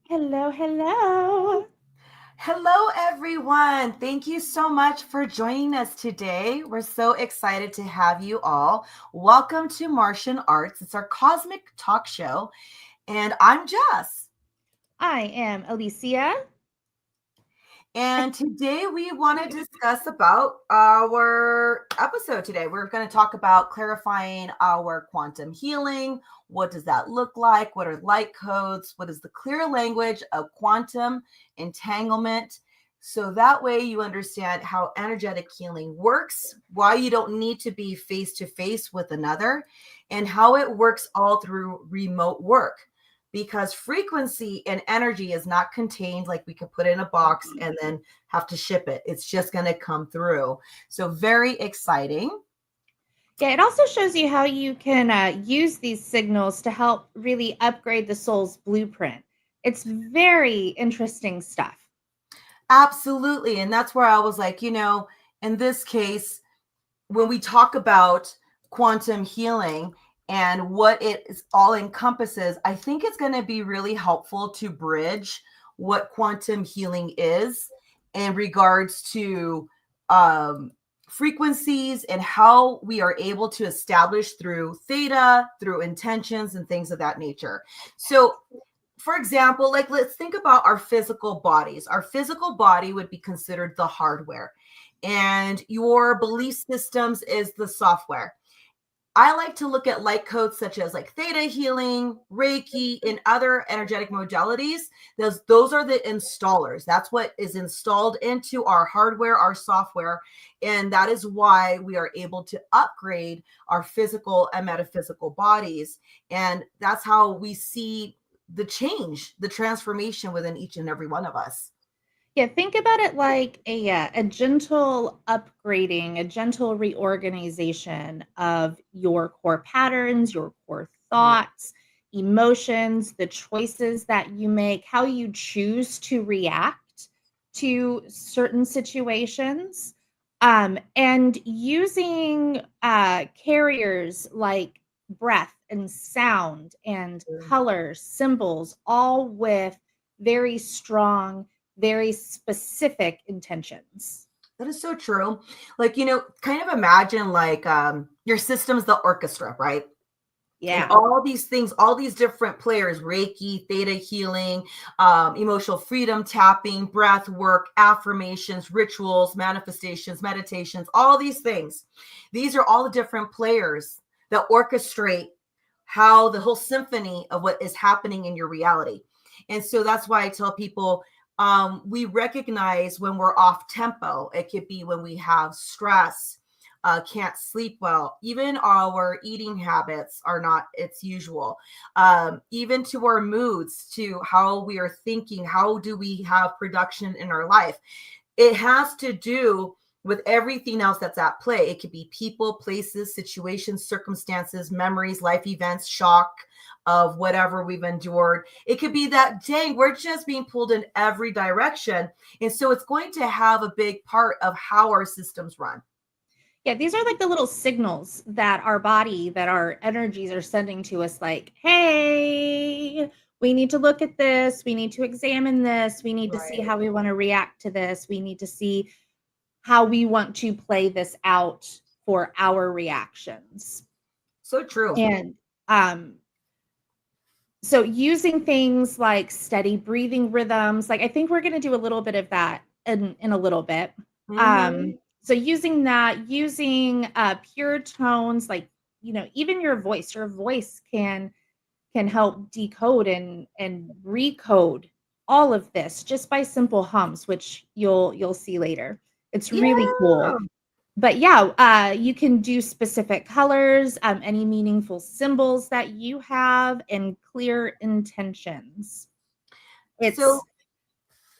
Hello, hello. Hello, everyone. Thank you so much for joining us today. We're so excited to have you all. Welcome to Martian Arts. It's our cosmic talk show, and I'm Jess. I am Alicia. And today we want to discuss about our episode today. We're going to talk about clarifying our quantum healing. What does that look like? What are light codes? What is the clear language of quantum entanglement? So that way you understand how energetic healing works, why you don't need to be face to face with another, and how it works all through remote work, because frequency and energy is not contained like we could put in a box and then have to ship it. It's just going to come through. So very exciting. Yeah, it also shows you how you can use these signals to help really upgrade the soul's blueprint. It's very interesting stuff. Absolutely. And that's where I was like, in this case, when we talk about quantum healing and what it is all encompasses, I think it's going to be really helpful to bridge what quantum healing is in regards to um, frequencies and how we are able to establish through theta, through intentions, and things of that nature. So, for example, like let's think about our physical bodies. Our physical body would be considered the hardware, and your belief systems is the software. I like to look at light codes such as like theta healing, Reiki, and other energetic modalities. Those are the installers. That's what is installed into our hardware, our software. And that is why we are able to upgrade our physical and metaphysical bodies. And that's how we see the change, the transformation within each and every one of us. Yeah, think about it like a gentle upgrading, a gentle reorganization of your core patterns, your core thoughts, emotions, the choices that you make, how you choose to react to certain situations, and using carriers like breath and sound and colors, symbols, all with very strong, very specific intentions. That is so true. Like, kind of imagine like your system's the orchestra, right? And Yeah. all these things, all these different players, Reiki, theta healing, emotional freedom tapping, breath work, affirmations, rituals, manifestations, meditations, all these things. These are all the different players that orchestrate how the whole symphony of what is happening in your reality. And so that's why I tell people, we recognize when we're off tempo. It could be when we have stress, can't sleep well. Even our eating habits are not its usual. Even to our moods, to how we are thinking, how do we have production in our life? It has to do with everything else that's at play. It could be people, places, situations, circumstances, memories, life events, shock of whatever we've endured. It could be that, dang, we're just being pulled in every direction. And so it's going to have a big part of how our systems run. Yeah, these are like the little signals that our body, that our energies are sending to us like, "Hey, we need to look at this. We need to examine this. We need to see Right. how we want to react to this. We need to see how we want to play this out for our reactions." So true. And um so using things like steady breathing rhythms, like I think we're going to do a little bit of that in a little bit. Mm-hmm. So using that, using pure tones, like even your voice can help decode and recode all of this just by simple hums, which you'll see later. It's really Yeah. cool. But yeah, you can do specific colors, any meaningful symbols that you have, and clear intentions. So It's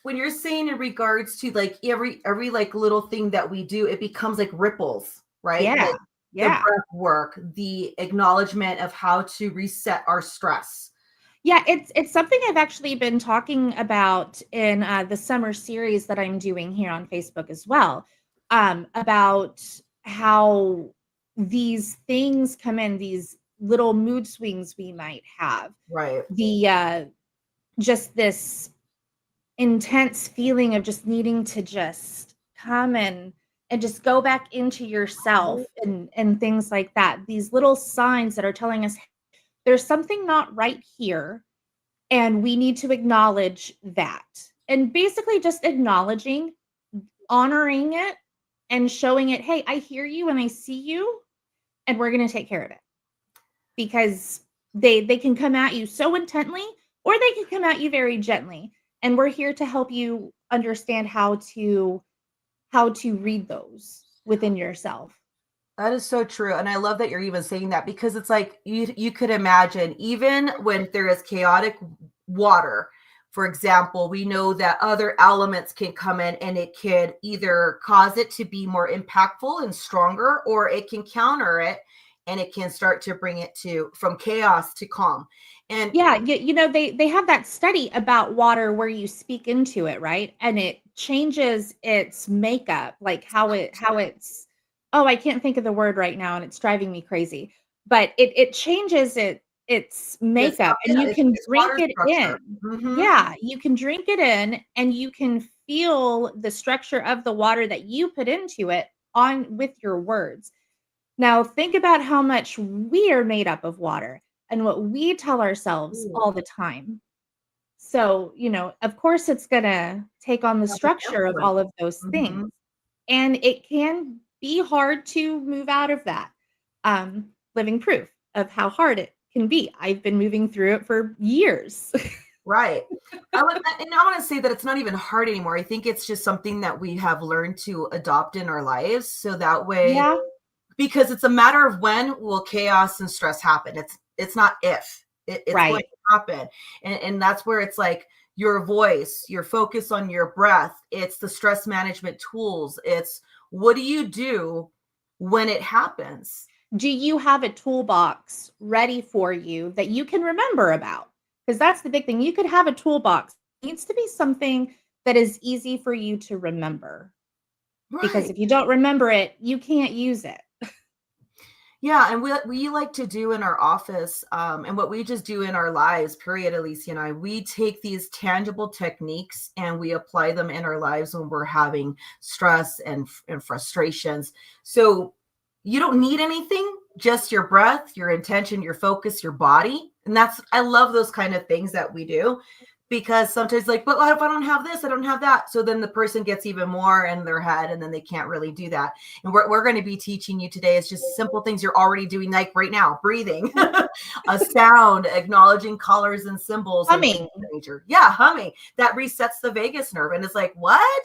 when you're saying in regards to like every like little thing that we do, it becomes like ripples, right? yeah, Like the yeah, breath work, the acknowledgement of how to reset our stress. yeah. It's something I've actually been talking about in the summer series that I'm doing here on Facebook as well. About how these things come in, these little mood swings we might have. Right. The just this intense feeling of just needing to just come and just go back into yourself and things like that. These little signs that are telling us there's something not right here and we need to acknowledge that. And basically just acknowledging, honoring it and showing it, hey, I hear you and I see you and we're going to take care of it. Because they can come at you so intently or they can come at you very gently. And we're here to help you understand how to read those within yourself. That is so true. And I love that you're even saying that, because it's like you could imagine, even when there is chaotic water, for example, we know that other elements can come in and it could either cause it to be more impactful and stronger, or it can counter it and it can start to bring it to from chaos to calm. And Yeah, you know, they have that study about water where you speak into it, right? And it changes its makeup, like how it's oh, I can't think of the word right now and it's driving me crazy. But it changes its it's makeup and you can it's drink water it structure. in. Mm-hmm. Yeah, you can drink it in and you can feel the structure of the water that you put into it on with your words. Now, think about how much we are made up of water and what we tell ourselves Ooh, all the time. So, you know, of course, it's going to take on the have an structure of influence. all of those things. Mm-hmm. And it can be hard to move out of that. Living proof of how hard it can be. I've been moving through it for years. Right. I want to say that it's not even hard anymore. I think it's just something that we have learned to adopt in our lives. So that way, Yeah, because it's a matter of when will chaos and stress happen. It's not if. It's going right. to happen. And that's where it's like your voice, your focus on your breath, it's the stress management tools. It's what do you do when it happens? Do you have a toolbox ready for you that you can remember about? Because that's the big thing. You could have a toolbox. It needs to be something that is easy for you to remember. Because Right. if you don't remember it, you can't use it. Yeah, and we like to do in our office, and what we just do in our lives, period, Alicia and I, we take these tangible techniques and we apply them in our lives when we're having stress and frustrations. So you don't need anything, just your breath, your intention, your focus, your body. And that's, I love those kind of things that we do, because sometimes like, but what if I don't have this, I don't have that. So then the person gets even more in their head and then they can't really do that. And we're going to be teaching you today is just simple things you're already doing, like right now, breathing, a sound, acknowledging colors and symbols and things Humming. of nature. Yeah, humming. That resets the vagus nerve. And it's like, what?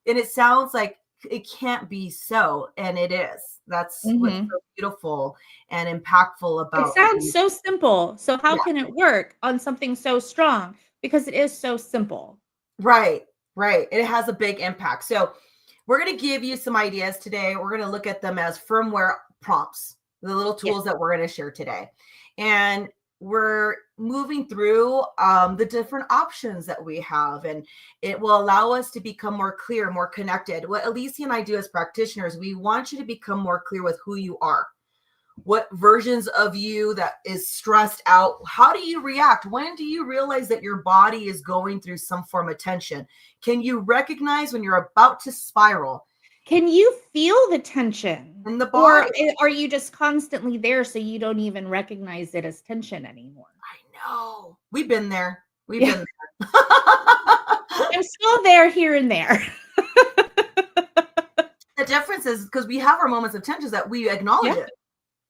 And it sounds like it can't be so. And it is. That's what's Mhm. so beautiful and impactful It about sounds these. so simple. So how Yeah, can it work on something so strong? Because it is so simple. right, right. It has a big impact. So we're going to give you some ideas today. We're going to look at them as firmware prompts, the little Yes. tools that we're going to share today. And we're moving through the different options that we have, and it will allow us to become more clear, more connected. What Alicia and I do as practitioners, we want you to become more clear with who you are. What versions of you that is stressed out, how do you react? When do you realize that your body is going through some form of tension? Can you recognize when you're about to spiral Can you feel the tension? in the Or body? are you just constantly there so you don't even recognize it as tension anymore? I know, we've been there, we've Yeah. been there. I'm still there here and there. The difference is because we have our moments of tension that we Yeah. acknowledge it.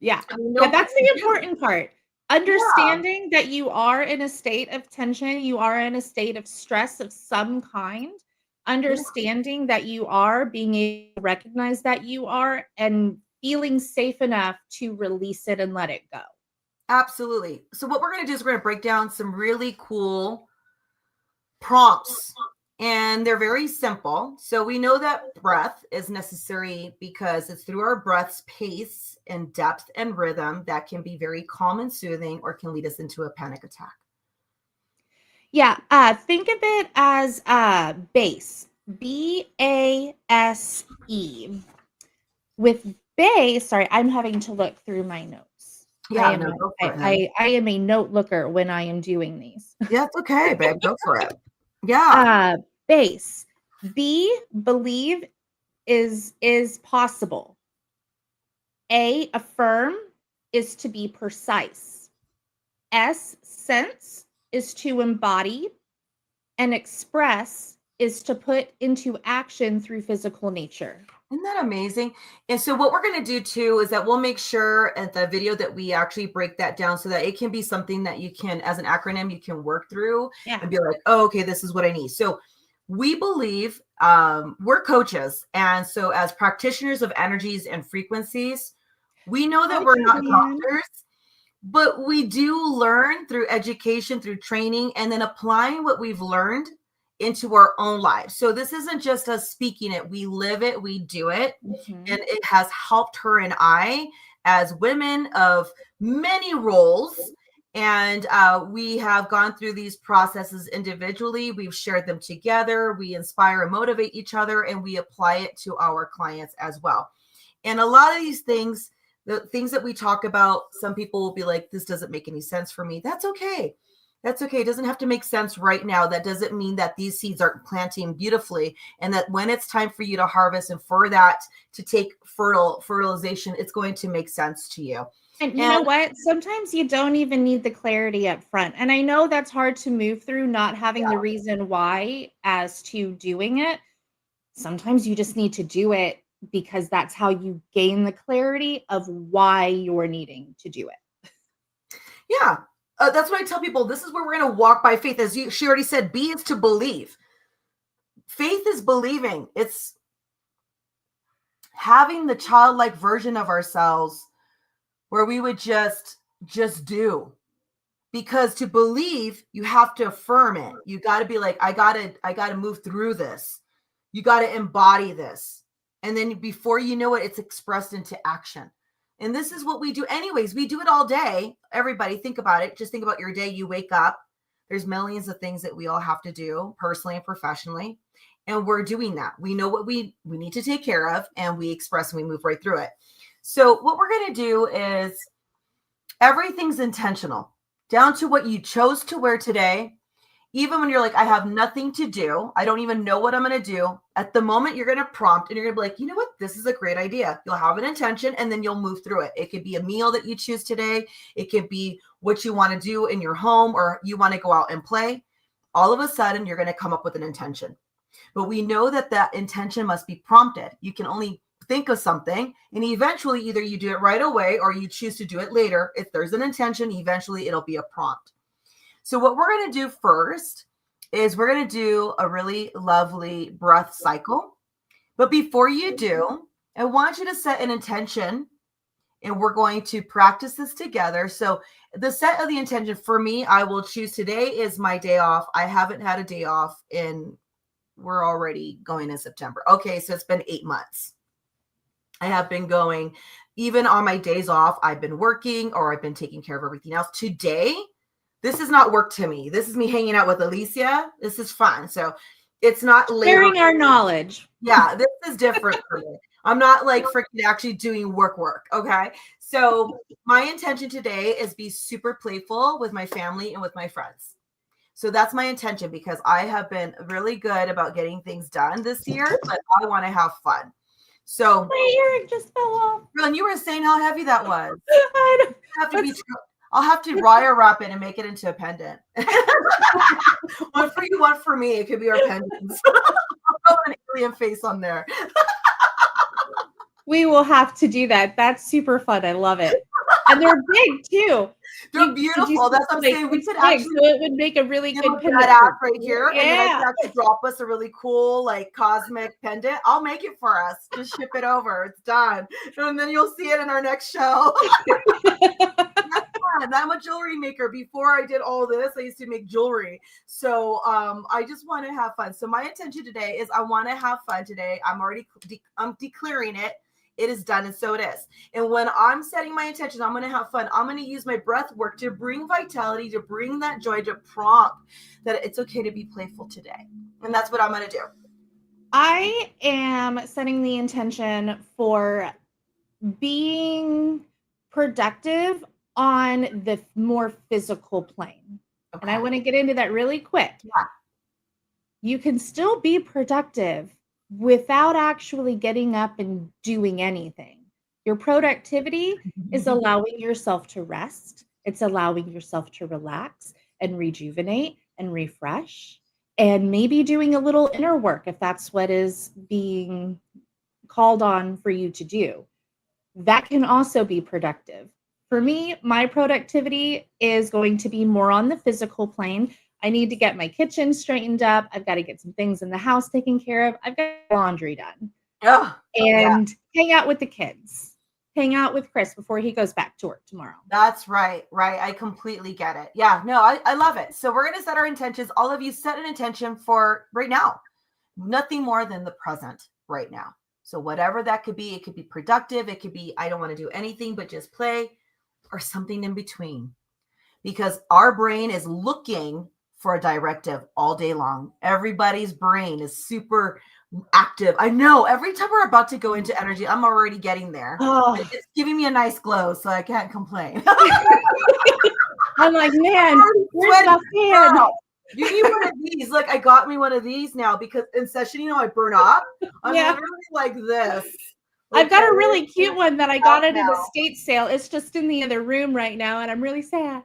Yeah. I mean, Yeah, nobody that's the do. important part. Yeah, Understanding that you are in a state of tension, you are in a state of stress of some kind, yeah, understanding that you are, being able to recognize that you are, and feeling safe enough to release it and let it go. absolutely. So what we're going to do is we're going to break down some really cool prompts, and they're very simple. So we know that breath is necessary because it's through our breath's pace and depth and rhythm that can be very calm and soothing, or can lead us into a panic attack. Yeah, think of it as base, BASE. With base, sorry, I'm having to look through my notes. Yeah, no, go for it, honey. I am a note looker when I am doing these. Yeah, it's okay, babe. Go for it. Yeah. Uh, base. B, believe is possible. A, affirm is to be precise. S, sense is to embody. And express is to put into action through physical nature. Isn't that amazing? And so what we're going to do too is that we'll make sure at the video that we actually break that down so that it can be something that you can, as an acronym, you can work through Yeah. and be like, oh, okay, this is what I need. So we believe we're coaches. And so as practitioners of energies and frequencies, we know that Hi, we're not Julian. doctors, but we do learn through education, through training, and then applying what we've learned into our own lives. So this isn't just us speaking it, we live it, we do it. Mm-hmm. And it has helped her and I as women of many roles. And we have gone through these processes individually. We've shared them together. We inspire and motivate each other, and we apply it to our clients as well. And a lot of these things, the things that we talk about, some people will be like, this doesn't make any sense for me. That's okay. That's okay. It doesn't have to make sense right now. That doesn't mean that these seeds aren't planting beautifully, and that when it's time for you to harvest and for that to take fertilization, it's going to make sense to you. And you know what? Sometimes you don't even need the clarity up front. And I know that's hard to move through, not having the reason why as to doing it. Sometimes you just need to do it because that's how you gain the clarity of why you're needing to do it. Yeah. That's what I tell people. This is where we're going to walk by faith. As she already said, B is to believe. Faith is believing. It's having the childlike version of ourselves where we would just do. Because to believe, you have to affirm it. You got to be like, I got to move through this. You got to embody this. And then before you know it, it's expressed into action. And this is what we do anyways. We do it all day. Everybody, think about it. Just think about your day. You wake up. There's millions of things that we all have to do personally and professionally. And we're doing that. We know what we need to take care of, and we express and we move right through it. So what we're going to do is everything's intentional, down to what you chose to wear today. Even when you're like, I have nothing to do, I don't even know what I'm going to do. At the moment, you're going to prompt and you're going to be like, you know what? This is a great idea. You'll have an intention and then you'll move through it. It could be a meal that you choose today. It could be what you want to do in your home, or you want to go out and play. All of a sudden, you're going to come up with an intention. But we know that that intention must be prompted. You can only think of something, and eventually either you do it right away or you choose to do it later. If there's an intention, eventually it'll be a prompt. So what we're going to do first is we're going to do a really lovely breath cycle. But before you do, I want you to set an intention, and we're going to practice this together. So the set of the intention for me, I will choose today is my day off. I haven't had a day off we're already going in September. Okay, so it's been 8 months. I have been going, even on my days off, I've been working or I've been taking care of everything else. Today, this is not work to me. This is me hanging out with Alicia. This is fun. So it's not Sharing our knowledge. Yeah, this is different for me. I'm not like freaking actually doing work. Okay. So my intention today is be super playful with my family and with my friends. So that's my intention, because I have been really good about getting things done this year, but I want to have fun. So my earring just fell off. And you were saying how heavy that was. I'll have to wire wrap it and make it into a pendant. One for you, one for me. It could be our pendants. I'll put an alien face on there. We will have to do that. That's super fun. I love it. And they're big too. They're beautiful. That's what I'm saying. We could actually, so it would make a really good pendant right here. Yeah. And then I could actually drop us a really cool, like, cosmic pendant. I'll make it for us. Just ship it over. It's done. And then you'll see it in our next show. That's fun. I'm a jewelry maker. Before I did all this, I used to make jewelry. So I just want to have fun. So my intention today is I want to have fun today. I'm declaring it. It is done, and so it is. And when I'm setting my intention, I'm going to have fun. I'm going to use my breath work to bring vitality, to bring that joy, to prompt that it's okay to be playful today. And that's what I'm going to do. I am setting the intention for being productive on the more physical plane. And I Okay. want to get into that really quick. Yeah. You can still be productive without actually getting up and doing anything. Your productivity is allowing yourself to rest, it's allowing yourself to relax and rejuvenate and refresh, and maybe doing a little inner work if that's what is being called on for you to do. That can also be productive. For me, my productivity is going to be more on the physical plane. I need to get my kitchen straightened up. I've got to get some things in the house taken care of. I've got laundry done Oh, yeah. and hang out with the kids. Hang out with Chris before he goes back to work tomorrow. That's right. Right. I completely get it. Yeah. No, I love it. So we're going to set our intentions. All of you set an intention for right now. Nothing more than the present right now. So whatever that could be, it could be productive. It could be, I don't want to do anything but just play, or something in between. Because our brain is looking for a directive all day long. Everybody's brain is super active. I know every time we're about to go into energy, I'm already getting there. Oh. It's giving me a nice glow, so I can't complain. I'm like, man, where's my fan? You need one of these. Like, I got me one of these now because in session, I burn up. I'm literally like this. I've got a really cute one that I got at an estate sale. It's just in the other room right now, and I'm really sad.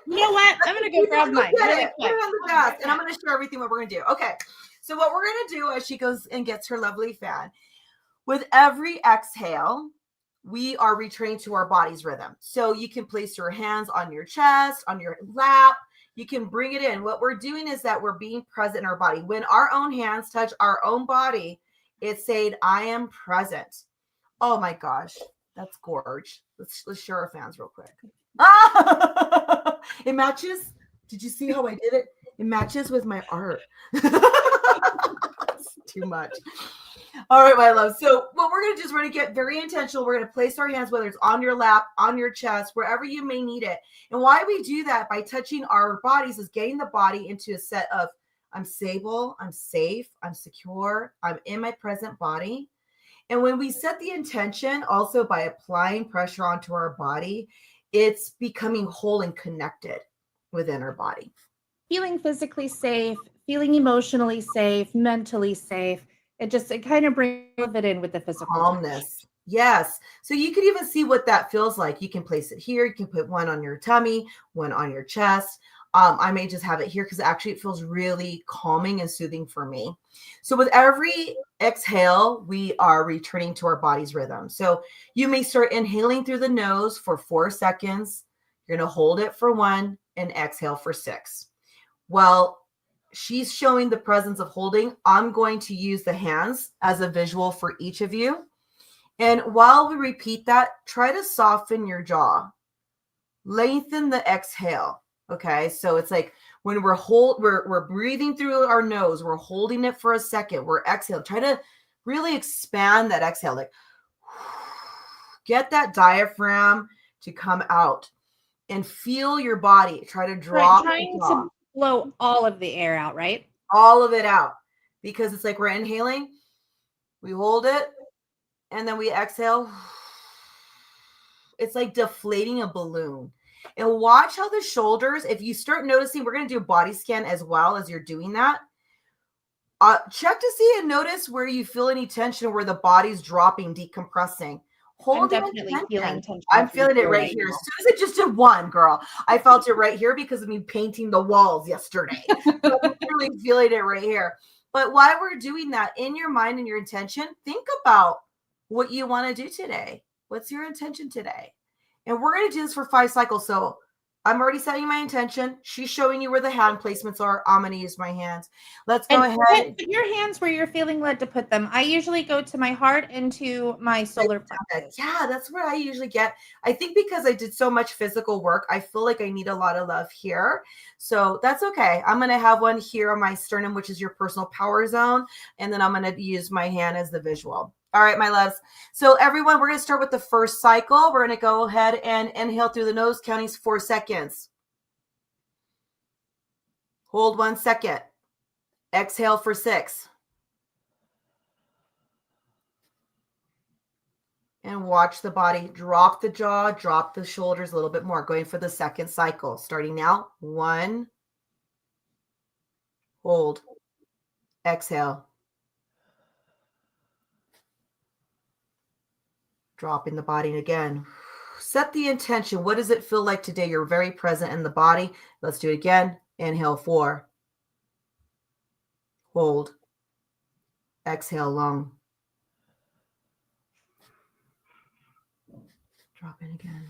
You know what? I'm going to go grab mine really quick. Put it on the desk, and I'm going to share everything what we're going to do. Okay. So what we're going to do as she goes and gets her lovely fan, with every exhale, we are returning to our body's rhythm. So you can place your hands on your chest, on your lap. You can bring it in. What we're doing is that we're being present in our body. When our own hands touch our own body, it's saying, I am present. Oh my gosh, that's gorge. Let's share our fans real quick. Ah! It matches. Did you see how I did it? It matches with my art. It's too much. All right, my love. So what we're going to do is we're going to get very intentional. We're going to place our hands, whether it's on your lap, on your chest, wherever you may need it. And why we do that by touching our bodies is getting the body into a set of, I'm stable, I'm safe, I'm secure, I'm in my present body. And when we set the intention also by applying pressure onto our body, it's becoming whole and connected within our body. Feeling physically safe, feeling emotionally safe, mentally safe. It kind of brings it in with the physical calmness. Touch. Yes. So you could even see what that feels like. You can place it here. You can put one on your tummy, one on your chest. I may just have it here because actually it feels really calming and soothing for me. So with every exhale, we are returning to our body's rhythm. So you may start inhaling through the nose for 4 seconds. You're going to hold it for 1 and exhale for 6. Well, she's showing the presence of holding. I'm going to use the hands as a visual for each of you. And while we repeat that, try to soften your jaw. Lengthen the exhale. Okay. So it's like when we're breathing through our nose, we're holding it for a second, we're exhaling. Try to really expand that exhale. Like get that diaphragm to come out and feel your body. Try to drop. Trying to blow all of the air out, right? All of it out, because it's like we're inhaling, we hold it, and then we exhale. It's like deflating a balloon. And watch how the shoulders, if you start noticing, we're going to do a body scan as well as you're doing that. Check to see and notice where you feel any tension, where the body's dropping, decompressing. I'm definitely feeling tension. I'm feeling it right here. As soon as I just did one, girl, I felt it right here because of me painting the walls yesterday. So I'm really feeling it right here. But while we're doing that, in your mind and your intention, think about what you want to do today. What's your intention today? And we're going to do this for 5 cycles. So I'm already setting my intention. She's showing you where the hand placements are. I'm going to use my hands. Let's go ahead. Put your hands where you're feeling led to put them. I usually go to my heart and to my solar plexus. Yeah, that's where I usually get. I think because I did so much physical work, I feel like I need a lot of love here. So that's okay. I'm going to have one here on my sternum, which is your personal power zone. And then I'm going to use my hand as the visual. All right, my loves. So everyone, we're going to start with the first cycle. We're going to go ahead and inhale through the nose, counting 4 seconds. Hold 1 second. Exhale for 6. and watch the body drop the jaw, drop the shoulders a little bit more, going for the second cycle. Starting now, 1, hold, exhale, dropping the body again. Set the intention. What does it feel like today? You're very present in the body. Let's do it again. Inhale, 4, hold, exhale, long. Drop in again.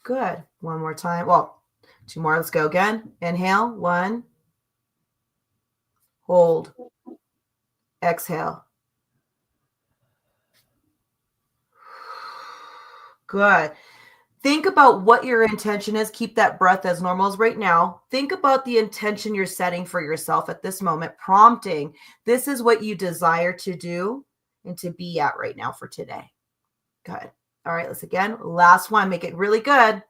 Good. One more time. Well, 2 more. Let's go again. Inhale, 1, hold, exhale. Good. Think about what your intention is. Keep that breath as normal as right now. Think about the intention you're setting for yourself at this moment, prompting this is what you desire to do and to be at right now for today. Good. All right, let's again. Last one. Make it really good.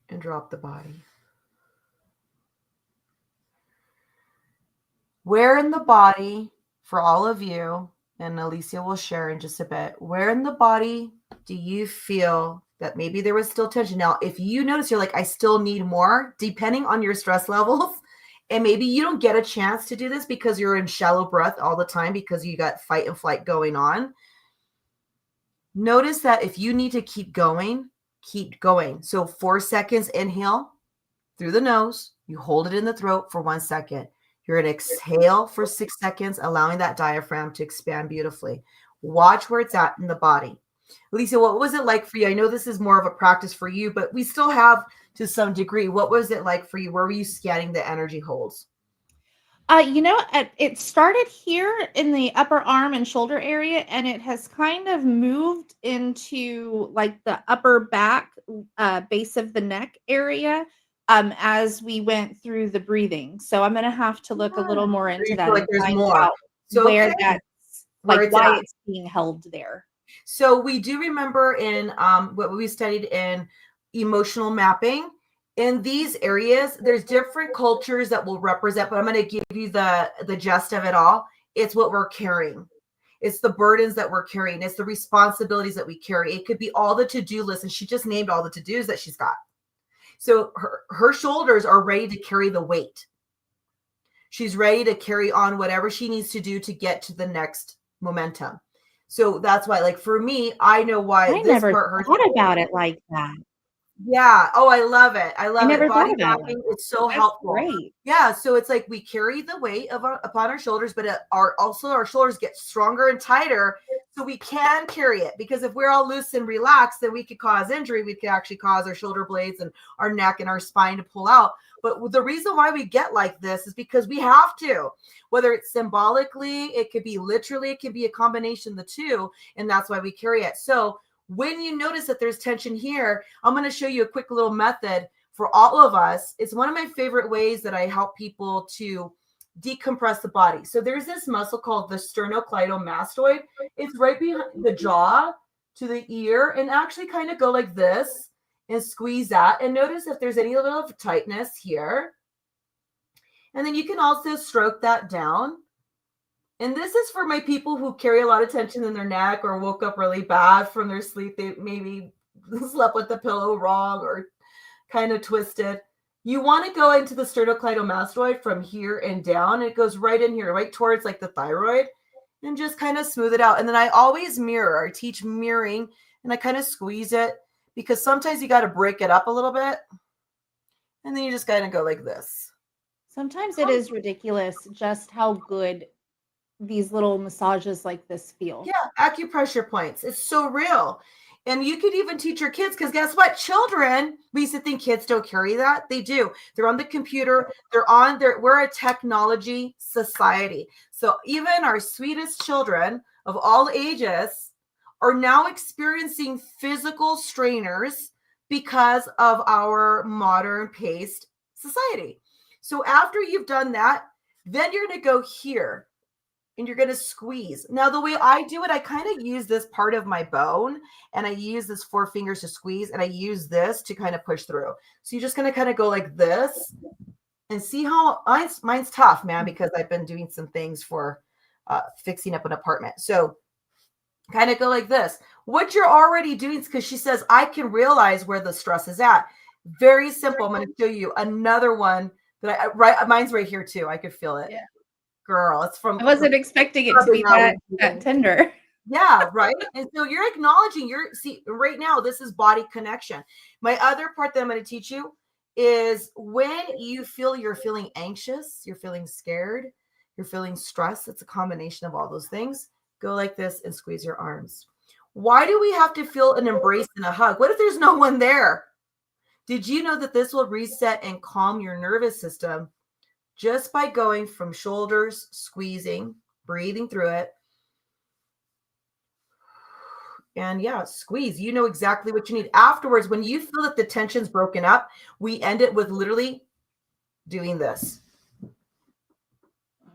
And drop the body. Where in the body, for all of you, and Alicia will share in just a bit, where in the body do you feel that maybe there was still tension? Now, if you notice you're like, I still need more, depending on your stress levels, and maybe you don't get a chance to do this because you're in shallow breath all the time because you got fight and flight going on. Notice that if you need to keep going, keep going. So 4 seconds, inhale through the nose. You hold it in the throat for 1 second. You're going to exhale for 6 seconds, allowing that diaphragm to expand beautifully. Watch where it's at in the body. Lisa, what was it like for you? I know this is more of a practice for you, but we still have to some degree. What was it like for you? Where were you scanning the energy holds? It started here in the upper arm and shoulder area, and it has kind of moved into like the upper back base of the neck area as we went through the breathing. So I'm going to have to look a little more So into you that feel like and there's find more. out So, where okay, that's where like it's why at. it's being held there. So we do remember in what we studied in emotional mapping, in these areas, there's different cultures that will represent, but I'm going to give you the gist of it all. It's what we're carrying. It's the burdens that we're carrying. It's the responsibilities that we carry. It could be all the to-do lists, and she just named all the to-dos that she's got. So her shoulders are ready to carry the weight. She's ready to carry on whatever she needs to do to get to the next momentum. So that's why, like for me, I know why I this never part hurts. thought about it like that. Yeah. Oh, I love it. I I love it. never thought Body about it like mapping that. is so That's helpful. great. Yeah. So it's like we carry the weight of upon our shoulders, but our shoulders get stronger and tighter, so we can carry it. Because if we're all loose and relaxed, then we could cause injury. We could actually cause our shoulder blades and our neck and our spine to pull out. But the reason why we get like this is because we have to, whether it's symbolically, it could be literally, it could be a combination of the two. And that's why we carry it. So when you notice that there's tension here, I'm going to show you a quick little method for all of us. It's one of my favorite ways that I help people to decompress the body. So there's this muscle called the sternocleidomastoid. It's right behind the jaw to the ear, and actually kind of go like this and squeeze that. And notice if there's any little tightness here. And then you can also stroke that down. And this is for my people who carry a lot of tension in their neck or woke up really bad from their sleep. They maybe slept with the pillow wrong or kind of twisted. You want to go into the sternocleidomastoid from here and down. It goes right in here, right towards like the thyroid, and just kind of smooth it out. And then I always mirror. I teach mirroring, and I kind of squeeze it because sometimes you got to break it up a little bit. And then you just kind of go like this. Sometimes it is ridiculous just how good these little massages like this feel. Yeah, acupressure points. It's so real. And you could even teach your kids, because guess what? Children, we used to think kids don't carry that. They do. They're on the computer. We're a technology society. So even our sweetest children of all ages are now experiencing physical strainers because of our modern paced society. So after you've done that, then you're going to go here. And you're going to squeeze. Now, the way I do it, I kind of use this part of my bone, and I use this 4 fingers to squeeze, and I use this to kind of push through. So you're just going to kind of go like this and see how mine's tough, man, because I've been doing some things for fixing up an apartment. So kind of go like this. What you're already doing, because she says, I can realize where the stress is at. Very simple. I'm going to show you another one that mine's right here too. I could feel it. Yeah. Girl, it's from. I wasn't expecting it to be that tender. Yeah, right. And so you're acknowledging right now, this is body connection. My other part that I'm going to teach you is when you feel you're feeling anxious, you're feeling scared, you're feeling stressed. It's a combination of all those things. Go like this and squeeze your arms. Why do we have to feel an embrace and a hug? What if there's no one there? Did you know that this will reset and calm your nervous system just by going from shoulders, squeezing, breathing through it? And yeah, squeeze. You know exactly what you need. Afterwards, when you feel that the tension's broken up, we end it with literally doing this.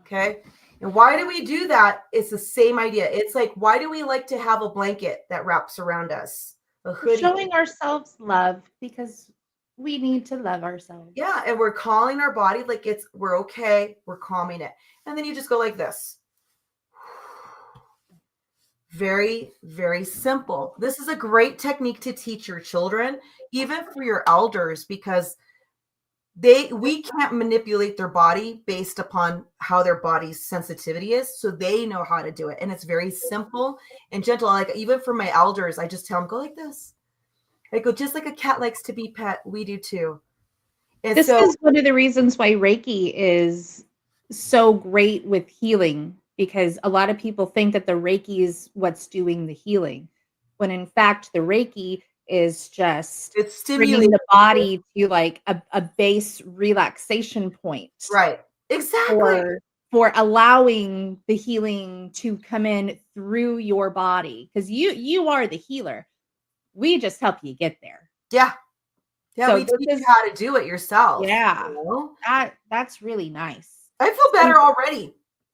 Okay. And why do we do that? It's the same idea. It's like, why do we like to have a blanket that wraps around us? A hoodie. Showing ourselves love, because we need to love ourselves. Yeah. And we're calling our body like we're okay. We're calming it. And then you just go like this. Very, very simple. This is a great technique to teach your children, even for your elders, because we can't manipulate their body based upon how their body's sensitivity is. So they know how to do it. And it's very simple and gentle. Like even for my elders, I just tell them, go like this. I go, just like a cat likes to be pet, we do too. And this is one of the reasons why Reiki is so great with healing, because a lot of people think that the Reiki is what's doing the healing, when in fact the Reiki is just bringing the body to like a base relaxation point. Right. Exactly. For allowing the healing to come in through your body, because you are the healer. We just help you get there. Yeah. Yeah, so we teach you how to do it yourself. Yeah. You know? That's really nice. I feel better already.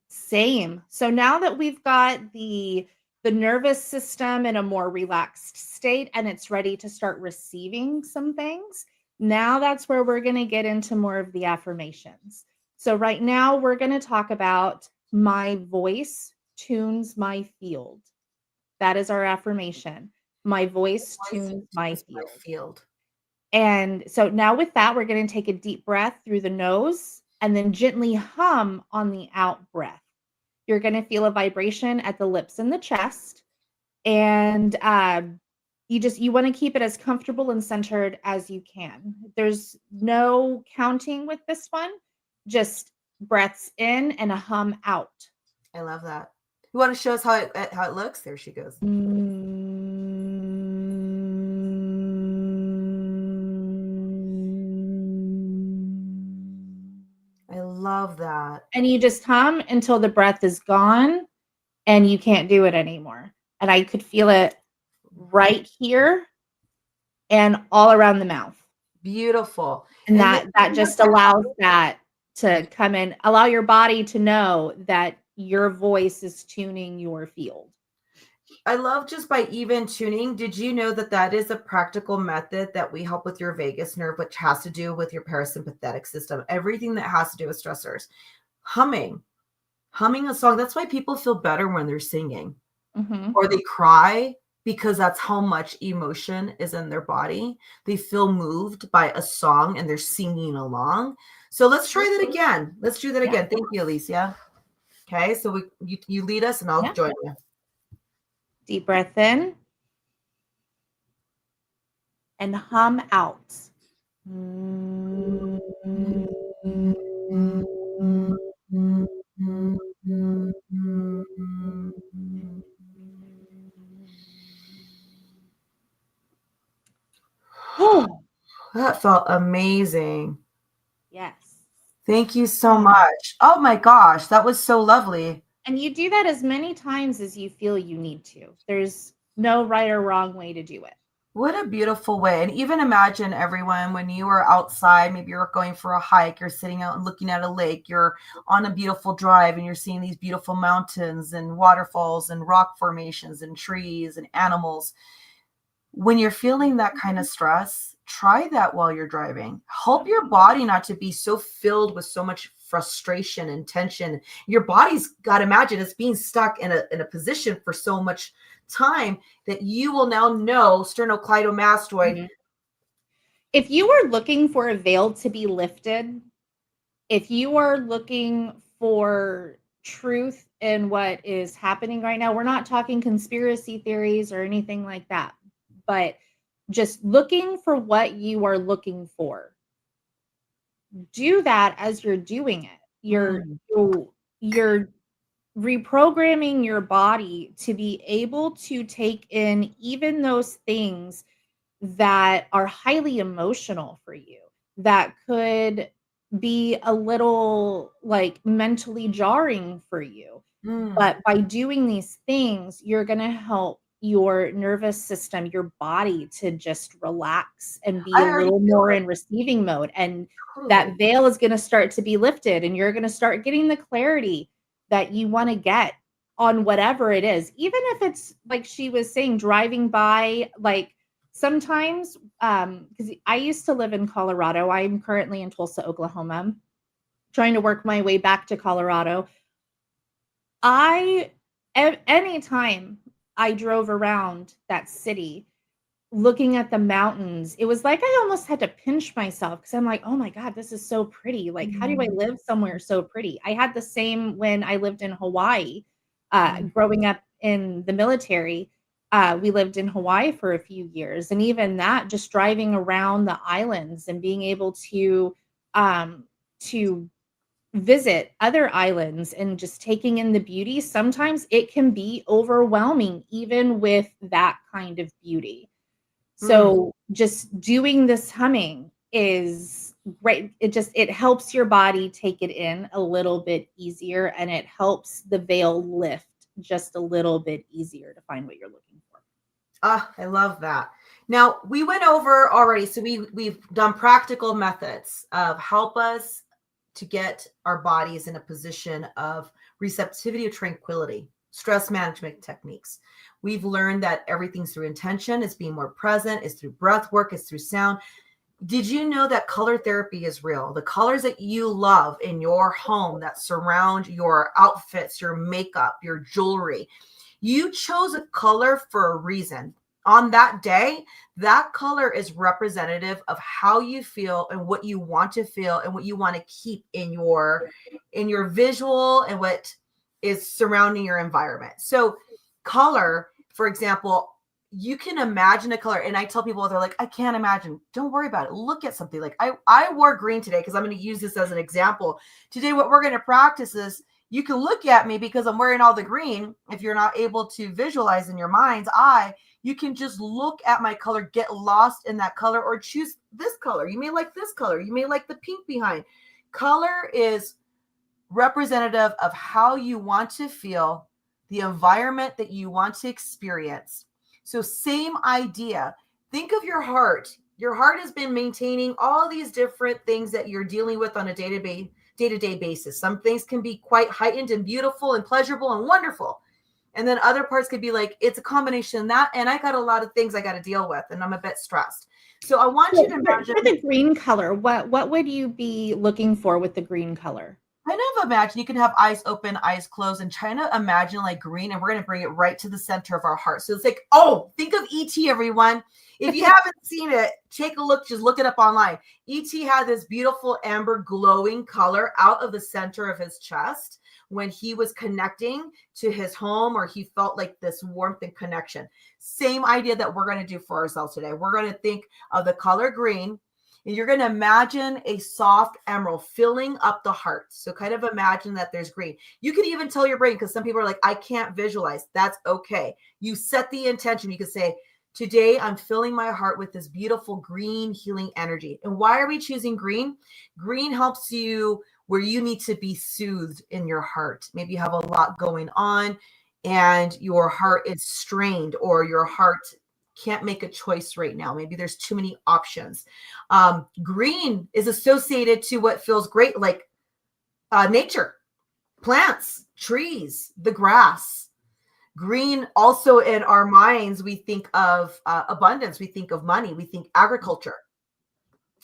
Same. So now that we've got the nervous system in a more relaxed state and it's ready to start receiving some things, now that's where we're going to get into more of the affirmations. So right now we're going to talk about my voice tunes my field. That is our affirmation. My voice tunes my field. And so now with that, we're going to take a deep breath through the nose and then gently hum on the out breath. You're going to feel a vibration at the lips and the chest. And you want to keep it as comfortable and centered as you can. There's no counting with this one, just breaths in and a hum out. I love that. You want to show us how it looks? There she goes. I love that. And you just hum until the breath is gone and you can't do it anymore. And I could feel it right here and all around the mouth. Beautiful. And that just allows that to come in, allow your body to know that your voice is tuning your field. I love just by even tuning. Did you know that is a practical method that we help with your vagus nerve, which has to do with your parasympathetic system, everything that has to do with stressors. Humming a song. That's why people feel better when they're singing or they cry, because that's how much emotion is in their body. They feel moved by a song and they're singing along. So let's try that again. Let's do that again. Thank you, Alicia. Okay, so you lead us and I'll join you. Deep breath in and hum out. That felt amazing. Yes. Thank you so much. Oh my gosh, that was so lovely. And you do that as many times as you feel you need to. There's no right or wrong way to do it. What a beautiful way. And even imagine, everyone, when you are outside, maybe you're going for a hike, you're sitting out and looking at a lake, you're on a beautiful drive and you're seeing these beautiful mountains and waterfalls and rock formations and trees and animals. When you're feeling that kind of stress try that while you're driving. Help your body not to be so filled with so much frustration and tension. Your body's got to imagine it's being stuck in a position for so much time that you will now know sternocleidomastoid. Mhm. If you are looking for a veil to be lifted, if you are looking for truth in what is happening right now, we're not talking conspiracy theories or anything like that, but just looking for what you are looking for. Do that as you're doing it. Mm, You're reprogramming your body to be able to take in even those things that are highly emotional for you, that could be a little like mentally jarring for you. mm. But by doing these things, you're going to help your nervous system, your body to just relax and be I a already little feel more it in receiving mode. And totally. that veil is going to start to be lifted, and you're going to start getting the clarity that you want to get on whatever it is. Even if it's like she was saying, driving by, like sometimes, because I used to live in Colorado. I'm currently in Tulsa, Oklahoma, trying to work my way back to Colorado. I anytime I drove around that city looking at the mountains, it was like I almost had to pinch myself because I'm like, "Oh my god, this is so pretty. Like, how do I Mm, live somewhere so pretty?" I had the same when I lived in Hawaii, mm. growing up in the military. We lived in Hawaii for a few years, and even that, just driving around the islands and being able um, to visit other islands and just taking in the beauty, sometimes it can be overwhelming even with that kind of beauty. Mm. So just doing this humming is great. It helps your body take it in a little bit easier, and it helps the veil lift just a little bit easier to find what you're looking for. Ah, I love that. Now we went over already, so we've done practical methods of help us to get our bodies in a position of receptivity or tranquility, stress management techniques. We've learned that everything's through intention, it's being more present, it's through breath work, it's through sound. Did you know that color therapy is real? The colors that you love in your home that surround your outfits, your makeup, your jewelry, you chose a color for a reason. On that day, that color is representative of how you feel and what you want to feel and what you want to keep in your visual and what is surrounding your environment. So color, for example, you can imagine a color, and I tell people, they're like, I can't imagine. Don't worry about it. Look at something. Like I wore green today because I'm going to use this as an example. Today what we're going to practice is, you can look at me because I'm wearing all the green. If you're not able to visualize in your mind's eye, you can just look at my color, get lost in that color, or choose this color. You may like this color. You may like the pink behind. Color is representative of how you want to feel, the environment that you want to experience. So, same idea. Think of your heart. Your heart has been maintaining all these different things that you're dealing with on a day-to-day basis. Some things can be quite heightened and beautiful and pleasurable and wonderful. And then other parts could be like, it's a combination of that. And I got a lot of things I got to deal with, and I'm a bit stressed. So I want you So to for imagine. the green color, what would you be looking for with the green color? Kind of imagine, you can have eyes open, eyes closed, and trying to imagine like green, and we're going to bring it right to the center of our heart. So it's like, oh, think of ET, everyone. If you haven't seen it, take a look, just look it up online. ET had this beautiful amber glowing color out of the center of his chest when he was connecting to his home, or he felt like this warmth and connection. Same idea that we're going to do for ourselves today. We're going to think of the color green, and you're going to imagine a soft emerald filling up the heart. So kind of imagine that there's green. You can even tell your brain, because some people are like, I can't visualize. That's okay. You set the intention. You can say, today I'm filling my heart with this beautiful green healing energy. And why are we choosing green? Green helps you where you need to be soothed in your heart. Maybe you have a lot going on and your heart is strained, or your heart can't make a choice right now. Maybe there's too many options. Green is associated to what feels great, like nature, plants, trees, the grass. Green also, in our minds, we think of abundance, we think of money, we think agriculture.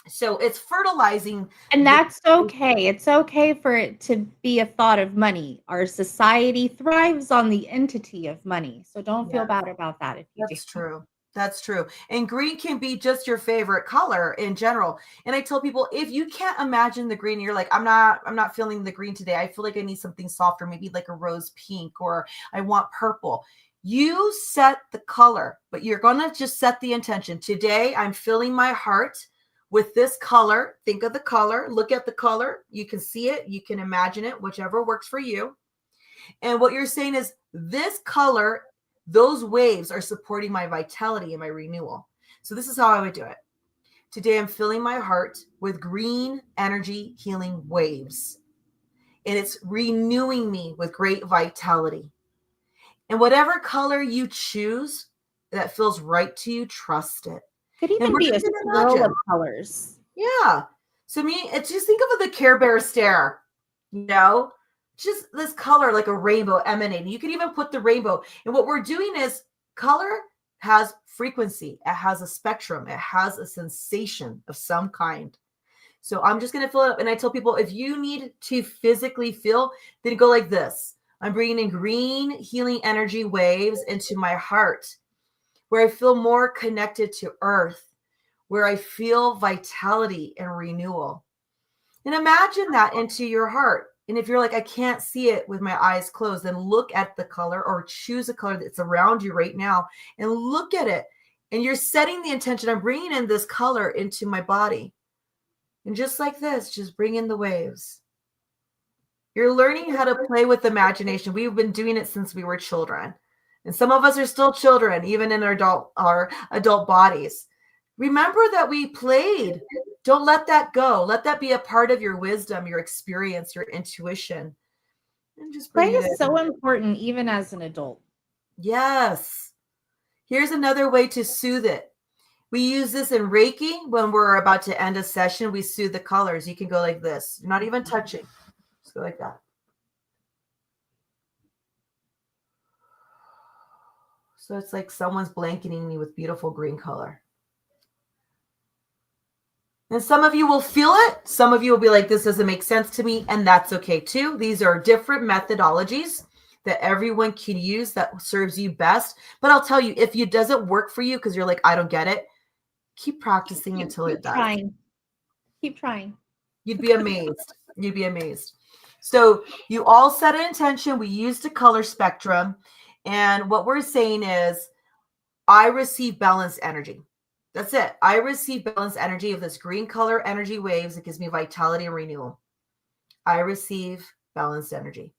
So it's fertilizing And the. that's okay. It's okay for it to be a thought of money. Our society thrives on the entity of money. So don't feel Yeah, bad about that if you do. that's true. That's true. And green can be just your favorite color in general. And I tell people, if you can't imagine the green, you're like, I'm not feeling the green today. I feel like I need something softer, maybe like a rose pink, or I want purple. You set the color, but you're going to just set the intention. Today, I'm filling my heart with this color. Think of the color, look at the color. You can see it, you can imagine it, whichever works for you. And what you're saying is this color, those waves are supporting my vitality and my renewal. So this is how I would do it. Today, I'm filling my heart with green energy healing waves, and it's renewing me with great vitality. And whatever color you choose that feels right to you, trust it. Could And even we're be just a going to swirl of imagine. colors. Yeah. So me, it's just think of the Care Bear stare, you know, just this color like a rainbow emanating. You can even put the rainbow. And what we're doing is color has frequency, it has a spectrum, it has a sensation of some kind. So I'm just going to fill it up. And I tell people, if you need to physically feel, then go like this. I'm bringing in green healing energy waves into my heart, where I feel more connected to earth, where I feel vitality and renewal. And imagine that into your heart. And if you're like, I can't see it with my eyes closed, then look at the color or choose a color that's around you right now and look at it. And you're setting the intention. I'm bringing in this color into my body. And just like this, just bring in the waves. You're learning how to play with imagination. We've been doing it since we were children. And some of us are still children, even in our adult bodies. Remember that we played. Don't let that go. Let that be a part of your wisdom, your experience, your intuition. And just Play bring it is so in. important, even as an adult. Yes. Here's another way to soothe it. We use this in Reiki when we're about to end a session. We soothe the colors. You can go like this. You're not even touching. Just go like that. So it's like someone's blanketing me with beautiful green color. And some of you will feel it. Some of you will be like, this doesn't make sense to me. And that's okay too. These are different methodologies that everyone can use that serves you best. But I'll tell you, if it doesn't work for you because you're like, I don't get it, keep practicing until it Keep does. trying. Keep trying. You'd be amazed. You'd be amazed. So you all set an intention. We used a color spectrum. And what we're saying is, I receive balanced energy. That's it. I receive balanced energy of this green color energy waves. It gives me vitality and renewal. I receive balanced energy.